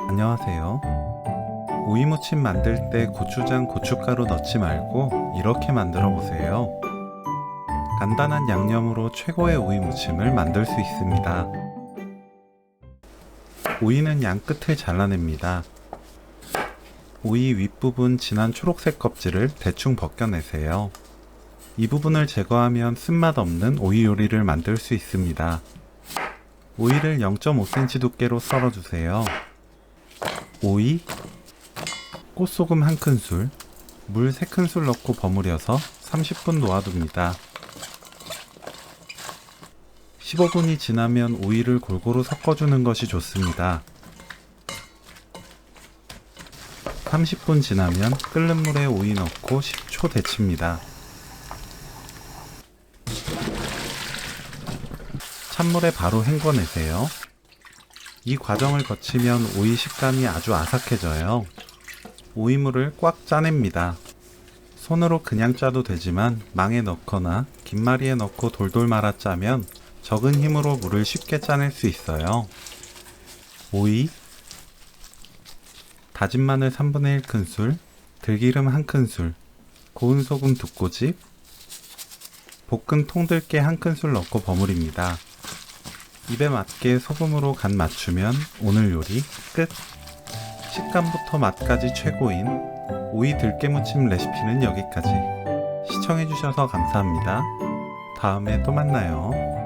안녕하세요. 오이무침 만들 때 고추장, 고춧가루 넣지 말고 이렇게 만들어 보세요. 간단한 양념으로 최고의 오이무침을 만들 수 있습니다. 오이는 양 끝을 잘라냅니다. 오이 윗부분 진한 초록색 껍질을 대충 벗겨내세요. 이 부분을 제거하면 쓴맛 없는 오이 요리를 만들 수 있습니다. 오이를 0.5cm 두께로 썰어주세요. 오이, 꽃소금 1큰술, 물 3큰술 넣고 버무려서 30분 놓아둡니다. 15분이 지나면 오이를 골고루 섞어주는 것이 좋습니다. 30분 지나면 끓는 물에 오이 넣고 10초 데칩니다. 찬물에 바로 헹궈내세요. 이 과정을 거치면 오이 식감이 아주 아삭해져요. 오이물을 꽉 짜냅니다. 손으로 그냥 짜도 되지만 망에 넣거나 김말이에 넣고 돌돌 말아 짜면 적은 힘으로 물을 쉽게 짜낼 수 있어요. 오이, 다진 마늘 3분의 1큰술, 들기름 1큰술, 고운 소금 2꼬집, 볶은 통들깨 1큰술 넣고 버무립니다. 입에 맞게 소금으로 간 맞추면 오늘 요리 끝! 식감부터 맛까지 최고인 오이 들깨무침 레시피는 여기까지. 시청해주셔서 감사합니다. 다음에 또 만나요.